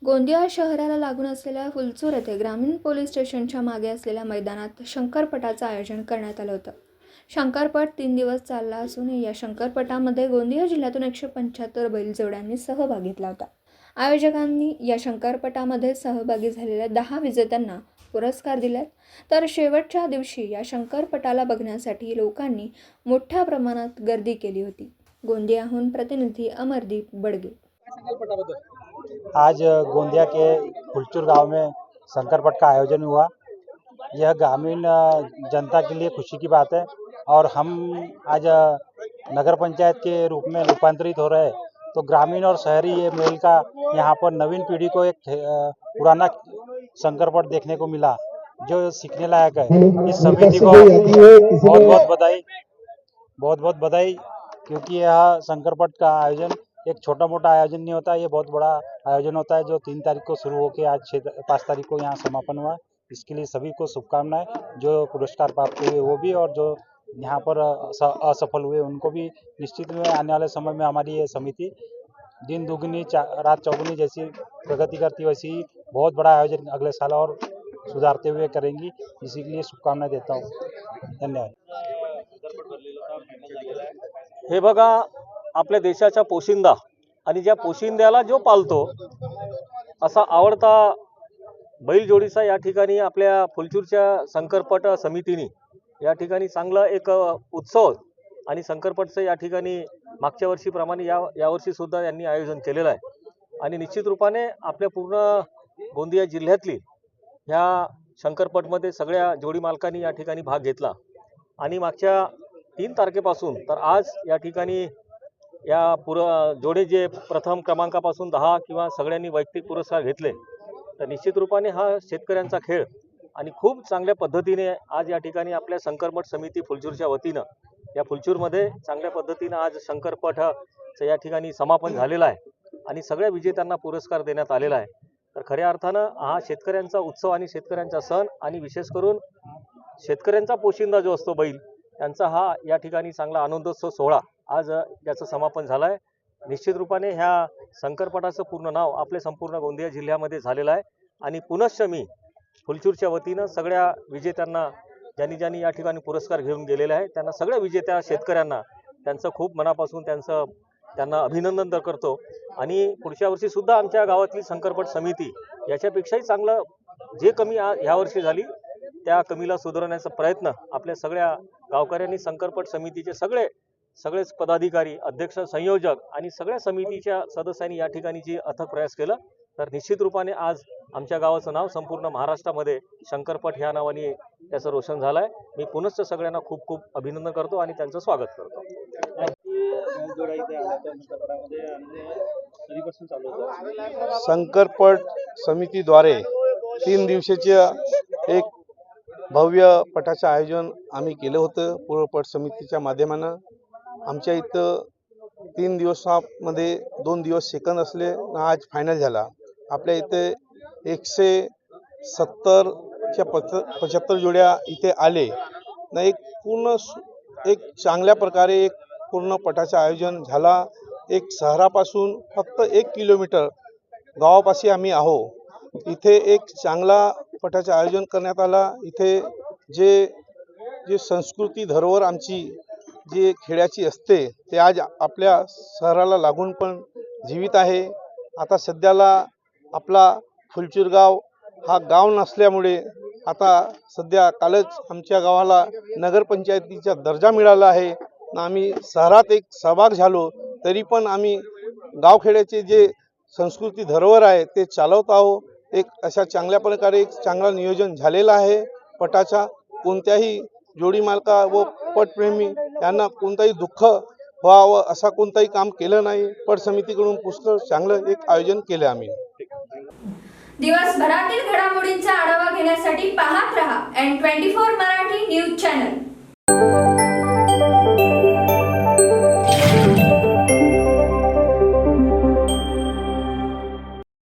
गोंदिया शहराला लागून असलेल्या फुलचूर येथे ग्रामीण पोलीस स्टेशनच्या मागे असलेल्या मैदानात शंकरपटाचं आयोजन करण्यात आलं होतं। शंकरपट 3 दिवस चालला असून या शंकरपटामध्ये गोंदिया जिल्ह्यातून 175 बैलजोड्यांनी सहभाग घेतला होता। आयोजकांनी या शंकरपटामध्ये सहभागी झालेल्या 10 विजेत्यांना पुरस्कार दिलेत, तर शेवटच्या दिवशी या शंकरपटाला बघण्यासाठी लोकांनी मोठ्या प्रमाणात गर्दी केली होती। गोंदियाहून प्रतिनिधी अमरदीप बडगे। आज गोंदिया के फुलचूर गांव में शंकरपट का आयोजन हुआ। यह ग्रामीण जनता के लिए खुशी की बात है और हम आज नगर पंचायत के रूप में रूपांतरित हो रहे हैं, तो ग्रामीण और शहरी ये मेल का यहाँ पर नवीन पीढ़ी को एक पुराना शंकरपट देखने को मिला जो सीखने लायक है। इस समिति को बहुत बहुत बधाई, क्योंकि यह शंकरपट का आयोजन एक छोटा मोटा आयोजन नहीं होता, ये बहुत बड़ा आयोजन होता है जो 3 तारीख को शुरू होकर आज 5 तारीख को यहाँ समापन हुआ। इसके लिए सभी को शुभकामनाएं, जो पुरस्कार प्राप्त हुए वो भी और जो यहाँ पर असफल हुए उनको भी। निश्चित में आने वाले समय में हमारी ये समिति दिन दुगनी रात चौगुनी जैसी प्रगति करती वैसी बहुत बड़ा आयोजन अगले साल और सुधारते हुए करेंगी, इसी के लिए शुभकामनाएं देता हूँ। धन्यवाद। हे बघा, आपल्या देशाचा पोशिंदा आणि ज्या पोशिंद्याला जो पालतो असा आवडता बैलजोडीचा या ठिकाणी आपल्या फुलचूरच्या शंकरपट समितीने या ठिकाणी चांगला एक उत्सव आणि शंकरपटचं या ठिकाणी मागच्या वर्षीप्रमाणे यावर्षी सुद्धा यांनी आयोजन केलेलं आहे। आणि निश्चित रूपाने आपल्या पूर्ण गोंदिया जिल्ह्यातली ह्या शंकरपटमध्ये सगळ्या जोडी मालकांनी या ठिकाणी भाग घेतला आणि मागच्या 3 तारखेपासून तर आज या ठिकाणी या जोडे जे प्रथम क्रमांकापासून 10 किंवा सगळ्यांनी वैयक्तिक पुरस्कार घेतले, तर निश्चित रूपाने हा शेतकऱ्यांचा खेळ आणि खूप चांगल्या पद्धतीने आज या ठिकाणी आपल्या शंकरपट समिती फुलचूरच्या वतीनं या फुलचूरमध्ये चांगल्या पद्धतीनं आज शंकरपटचं या ठिकाणी समापन झालेलं आहे आणि सगळ्या विजेत्यांना पुरस्कार देण्यात आलेला आहे। तर खऱ्या अर्थानं हा शेतकऱ्यांचा उत्सव आणि शेतकऱ्यांचा सण आणि विशेष करून शेतकऱ्यांचा पोशिंदा जो असतो बैल, त्यांचा हा या ठिकाणी चांगला आनंदोत्सव सोहळा आज याचं समापन झालं आहे। निश्चित रूपाने ह्या शंकरपटाचं पूर्ण नाव आपले संपूर्ण गोंदिया जिल्ह्यामध्ये झालेलं आहे आणि पुनश्च मी फुलचूरच्या वतीनं सगळ्या विजेत्यांना ज्यांनी या ठिकाणी पुरस्कार घेऊन गेलेले आहे त्यांना सगळ्या विजेत्या शेतकऱ्यांना त्यांचं खूप मनापासून त्यांना अभिनंदन करतो आणि पुढच्या वर्षी सुद्धा आमच्या गावातली शंकरपट समिती याच्यापेक्षाही चांगलं जे कमी ह्या वर्षी झाली त्या कमीला सुधारण्याचा प्रयत्न आपल्या सगळ्या गावकऱ्यांनी शंकरपट समितीचे सगळेच पदाधिकारी, अध्यक्ष, संयोजक आणि सगळ्या समितीच्या सदस्यांनी या ठिकाणी जे अथक प्रयास केला, तर निश्चित रूपाने आज आमच्या गावाचं नाव संपूर्ण महाराष्ट्रामध्ये शंकरपट ह्या नावाने त्याचं रोशन झालं आहे। मी पुनश्च सगळ्यांना खूप खूप अभिनंदन करतो आणि त्यांचं स्वागत करतो। शंकरपट समितीद्वारे 3 दिवसाच्या एक भव्य पटाचं आयोजन आम्ही केलं होतं पूर्वपट समितीच्या माध्यमानं। आमच्या इथं 3 दिवसामध्ये 2 दिवस सेकंद असले आणि आज फायनल झाला। आपल्या इथे 170च्या 75 जोड्या इथे आले ना। एक चांगल्या प्रकारे एक पूर्ण पटाचं आयोजन झाला। एक शहरापासून फक्त 1 किलोमीटर गावापाशी आम्ही आहो। इथे एक चांगला पटाचं आयोजन करण्यात आला। इथे जे संस्कृती धरोहर आमची जी खेड्याची असते ते आज आपल्या शहराला लागून पण जीवित आहे। आता सध्याला आपला फुलचूर गाव हा गाव नसल्यामुळे आता सध्या कालच आमच्या गावाला नगरपंचायतीचा दर्जा मिळाला आहे ना। आम्ही शहरात एक सहभाग झालो तरी पण आम्ही गावखेड्याचे जे संस्कृती धरोहर आहे ते चालवत आहोत। एक अशा चांगल्या प्रकारे एक चांगला नियोजन झालेला आहे पटाचा। कोणत्याही जोडी मालका व पटप्रेमी यांना कोणताही दुःख व्हावं असं कोणताही काम केलं नाही। पट समितीकडून पुष्कळ चांगलं एक आयोजन केलं आम्ही। दिवसभरातील घडामोडींचा आढावा घेण्यासाठी पाहत रहा N24 मराठी न्यूज चॅनल।